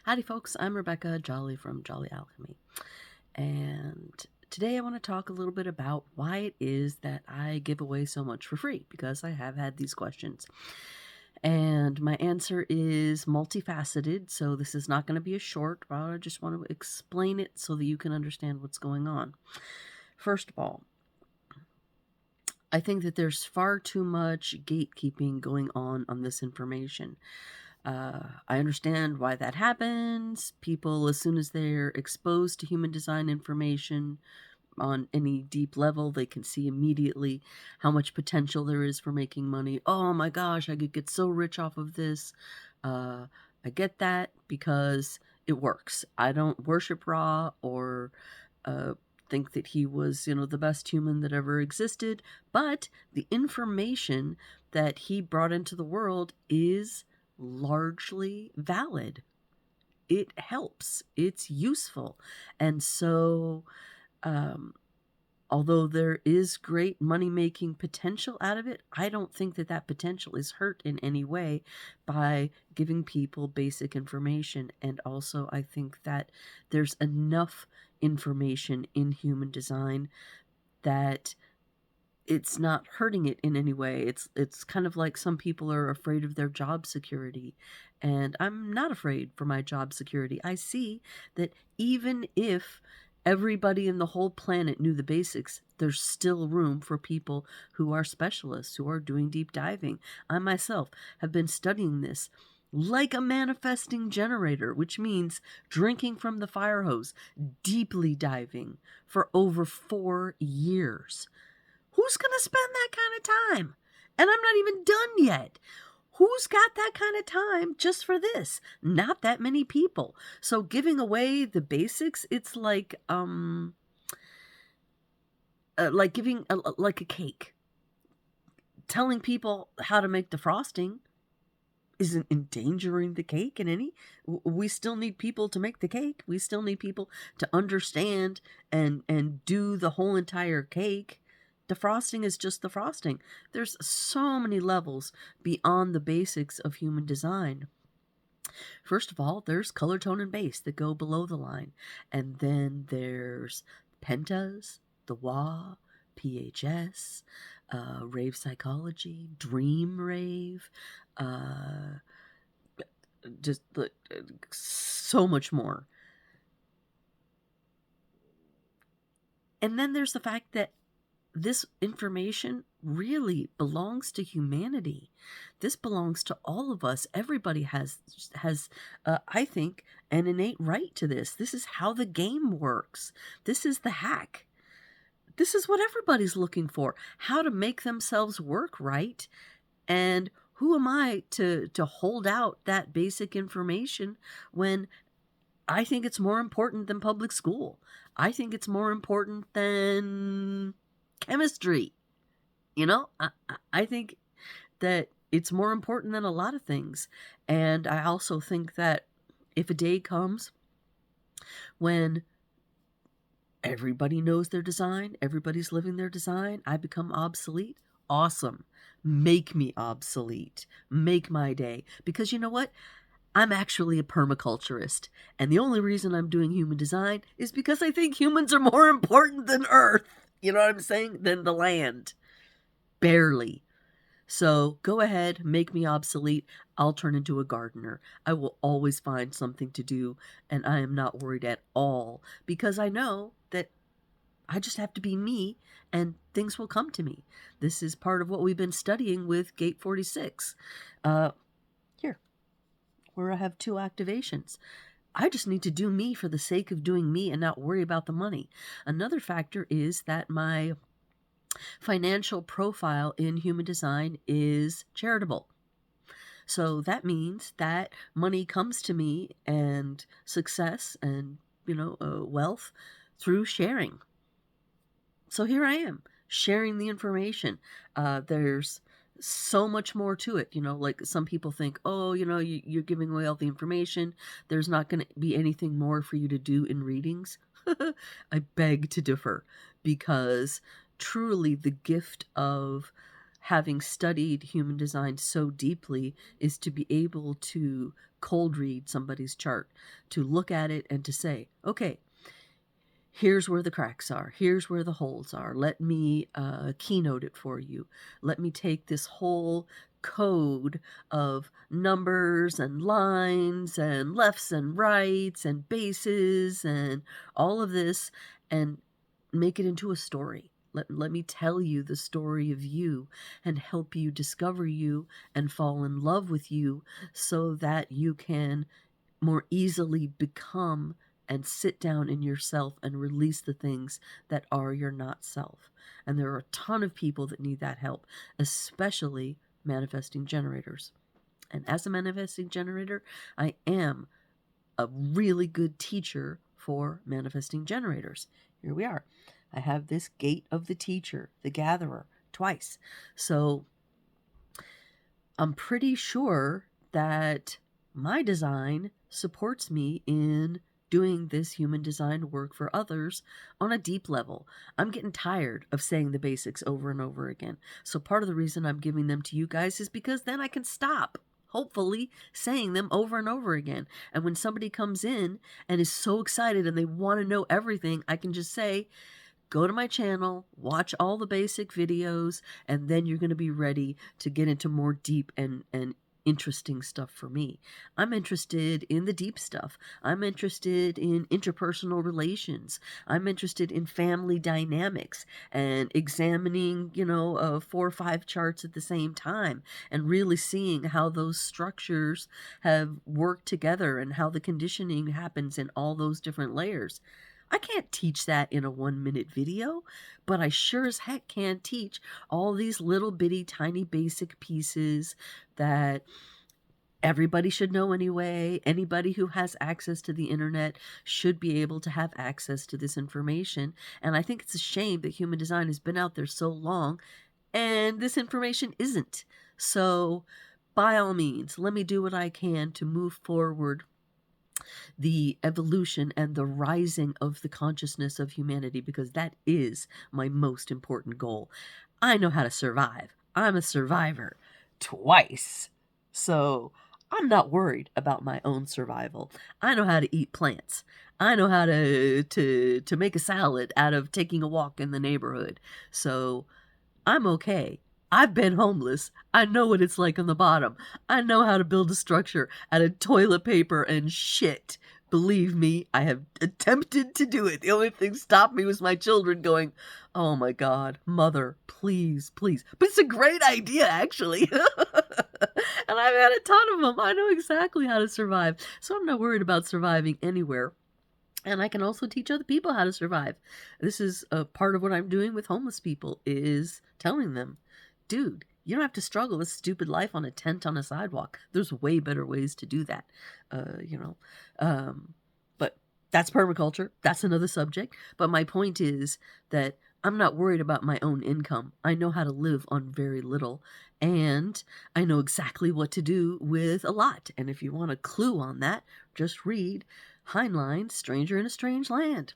Howdy folks, I'm Rebecca Jolly from Jolly Alchemy, and today I want to talk a little bit about why it is that I give away so much for free, because I have had these questions. And my answer is multifaceted, so this is not going to be a short, but I just want to explain it so that you can understand what's going on. First of all, I think that there's far too much gatekeeping going on this information. I understand why that happens. People, as soon as they're exposed to human design information on any deep level, they can see immediately how much potential there is for making money. Oh my gosh, I could get so rich off of this. I get that because it works. I don't worship Ra or think that he was, the best human that ever existed, but the information that he brought into the world is largely valid. It helps. It's useful. And so, although there is great money-making potential out of it, I don't think that that potential is hurt in any way by giving people basic information. And also, I think that there's enough information in human design that it's not hurting it in any way. It's kind of like some people are afraid of their job security, and I'm not afraid for my job security. I see that even if everybody in the whole planet knew the basics, there's still room for people who are specialists, who are doing deep diving. I myself have been studying this like a manifesting generator, which means drinking from the fire hose, deeply diving for over 4 years. Who's going to spend that kind of time? And I'm not even done yet. Who's got that kind of time just for this? Not that many people. So giving away the basics, it's like giving like a cake. Telling people how to make the frosting isn't endangering the cake in any. We still need people to make the cake. We still need people to understand and do the whole entire cake. The frosting is just the frosting. There's so many levels beyond the basics of human design. First of all, there's color, tone, and base that go below the line. And then there's pentas, the Wa, PHS, rave psychology, dream rave, just so much more. And then there's the fact that this information really belongs to humanity. This belongs to all of us. Everybody has I think, an innate right to this. This is how the game works. This is the hack. This is what everybody's looking for. How to make themselves work right. And who am I to hold out that basic information when I think it's more important than public school? I think it's more important than chemistry. I think that it's more important than a lot of things. And I also think that if a day comes when everybody knows their design, everybody's living their design, I become obsolete, awesome. Make me obsolete. Make my day. Because you know what? I'm actually a permaculturist. And the only reason I'm doing human design is because I think humans are more important than Earth. You know what I'm saying? Than the land. Barely. So go ahead, make me obsolete. I'll turn into a gardener. I will always find something to do, and I am not worried at all, because I know that I just have to be me, and things will come to me. This is part of what we've been studying with Gate 46. Here, where I have 2 activations. I just need to do me for the sake of doing me and not worry about the money. Another factor is that my financial profile in human design is charitable. So that means that money comes to me, and success and, wealth, through sharing. So here I am, sharing the information. There's so much more to it. Like some people think, oh, you're giving away all the information. There's not going to be anything more for you to do in readings. I beg to differ, because truly the gift of having studied human design so deeply is to be able to cold read somebody's chart, to look at it and to say, okay, here's where the cracks are. Here's where the holes are. Let me keynote it for you. Let me take this whole code of numbers and lines and lefts and rights and bases and all of this and make it into a story. Let me tell you the story of you and help you discover you and fall in love with you so that you can more easily become and sit down in yourself and release the things that are your not self. And there are a ton of people that need that help, especially manifesting generators. And as a manifesting generator, I am a really good teacher for manifesting generators. Here we are. I have this gate of the teacher, the gatherer, twice. So I'm pretty sure that my design supports me in doing this human design work for others on a deep level. I'm getting tired of saying the basics over and over again. So part of the reason I'm giving them to you guys is because then I can stop, hopefully, saying them over and over again. And when somebody comes in and is so excited and they want to know everything, I can just say, go to my channel, watch all the basic videos, and then you're going to be ready to get into more deep and interesting stuff for me. I'm interested in the deep stuff. I'm interested in interpersonal relations. I'm interested in family dynamics and examining, 4 or 5 charts at the same time and really seeing how those structures have worked together and how the conditioning happens in all those different layers. I can't teach that in a 1-minute video, but I sure as heck can teach all these little bitty tiny basic pieces that everybody should know anyway. Anybody who has access to the internet should be able to have access to this information. And I think it's a shame that human design has been out there so long and this information isn't. So by all means, let me do what I can to move forward the evolution and the rising of the consciousness of humanity, because that is my most important goal. I know how to survive. I'm a survivor twice. So I'm not worried about my own survival. I know how to eat plants. I know how to make a salad out of taking a walk in the neighborhood. So I'm okay. I've been homeless. I know what it's like on the bottom. I know how to build a structure out of toilet paper and shit. Believe me, I have attempted to do it. The only thing stopped me was my children going, oh my God, mother, please, please. But it's a great idea, actually. And I've had a ton of them. I know exactly how to survive. So I'm not worried about surviving anywhere. And I can also teach other people how to survive. This is a part of what I'm doing with homeless people, is telling them, dude, you don't have to struggle this stupid life on a tent on a sidewalk. There's way better ways to do that, But that's permaculture. That's another subject. But my point is that I'm not worried about my own income. I know how to live on very little, and I know exactly what to do with a lot. And if you want a clue on that, just read Heinlein, Stranger in a Strange Land.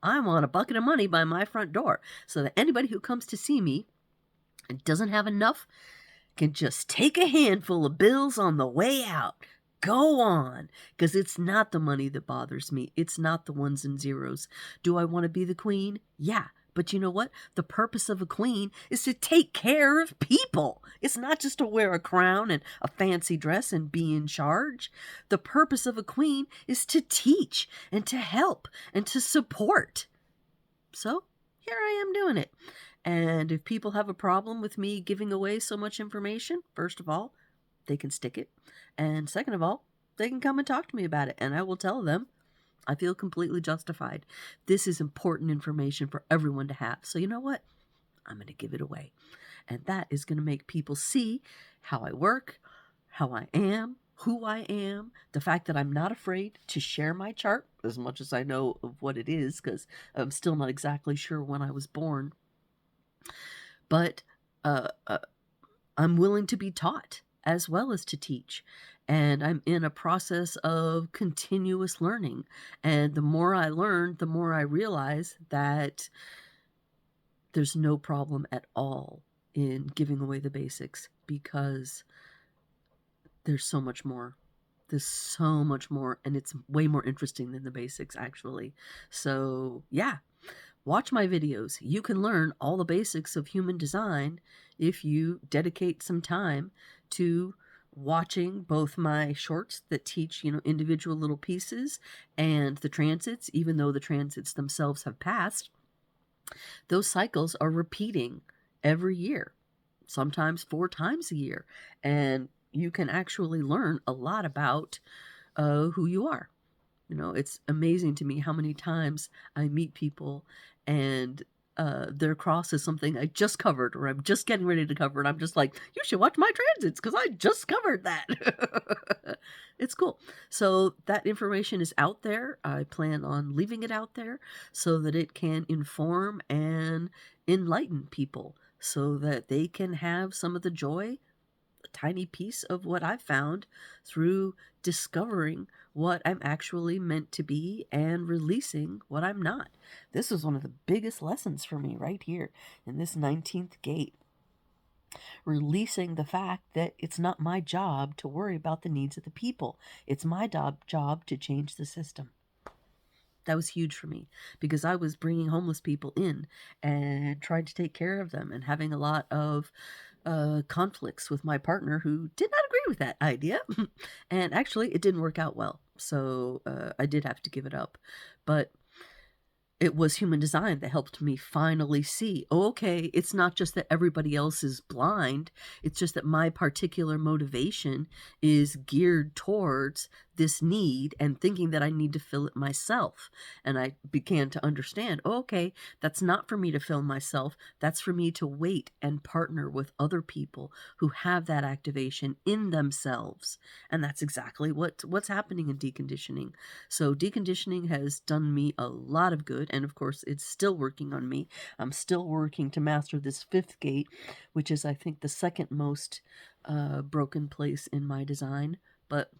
I want a bucket of money by my front door so that anybody who comes to see me and doesn't have enough can just take a handful of bills on the way out. Go on, because it's not the money that bothers me. It's not the ones and zeros. Do I want to be the queen? Yeah. But you know what? The purpose of a queen is to take care of people. It's not just to wear a crown and a fancy dress and be in charge. The purpose of a queen is to teach and to help and to support. So here I am doing it. And if people have a problem with me giving away so much information, first of all, they can stick it. And second of all, they can come and talk to me about it. And I will tell them I feel completely justified. This is important information for everyone to have. So you know what? I'm going to give it away. And that is going to make people see how I work, how I am, who I am, the fact that I'm not afraid to share my chart as much as I know of what it is, because I'm still not exactly sure when I was born. But I'm willing to be taught as well as to teach. And I'm in a process of continuous learning. And the more I learn, the more I realize that there's no problem at all in giving away the basics because there's so much more. There's so much more, and it's way more interesting than the basics, actually. So, yeah, watch my videos. You can learn all the basics of human design if you dedicate some time to watching both my shorts that teach, individual little pieces and the transits, even though the transits themselves have passed. Those cycles are repeating every year, sometimes 4 times a year, and you can actually learn a lot about who you are. It's amazing to me how many times I meet people and their cross is something I just covered or I'm just getting ready to cover, and I'm just like, you should watch my transits because I just covered that. It's cool. So that information is out there. I plan on leaving it out there so that it can inform and enlighten people so that they can have some of the joy, a tiny piece of what I've found through discovering what I'm actually meant to be and releasing what I'm not. This was one of the biggest lessons for me right here in this 19th gate. Releasing the fact that it's not my job to worry about the needs of the people. It's my job to change the system. That was huge for me because I was bringing homeless people in and trying to take care of them and having a lot of conflicts with my partner who did not agree with that idea. And actually, it didn't work out well. So I did have to give it up. But it was human design that helped me finally see, oh, okay, it's not just that everybody else is blind. It's just that my particular motivation is geared towards this need and thinking that I need to fill it myself. And I began to understand, oh, okay, that's not for me to fill myself. That's for me to wait and partner with other people who have that activation in themselves. And that's exactly what's happening in deconditioning. So deconditioning has done me a lot of good. And of course, it's still working on me. I'm still working to master this 5th gate, which is, I think, the second most broken place in my design. But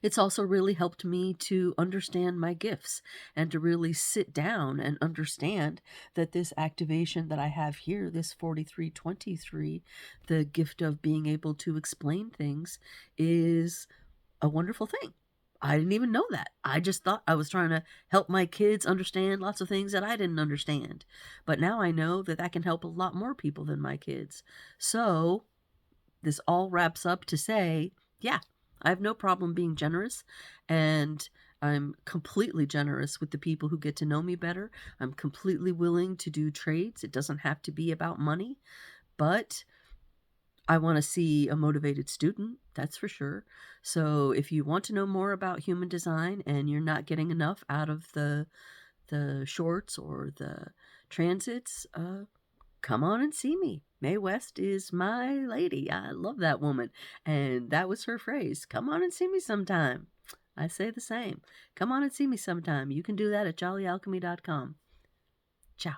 it's also really helped me to understand my gifts and to really sit down and understand that this activation that I have here, this 4323, the gift of being able to explain things, is a wonderful thing. I didn't even know that. I just thought I was trying to help my kids understand lots of things that I didn't understand. But now I know that that can help a lot more people than my kids. So this all wraps up to say, yeah, I have no problem being generous, and I'm completely generous with the people who get to know me better. I'm completely willing to do trades. It doesn't have to be about money, but I want to see a motivated student, that's for sure. So if you want to know more about human design and you're not getting enough out of the shorts or the transits, come on and see me. Mae West is my lady. I love that woman. And that was her phrase. Come on and see me sometime. I say the same. Come on and see me sometime. You can do that at jollyalchemy.com. Ciao.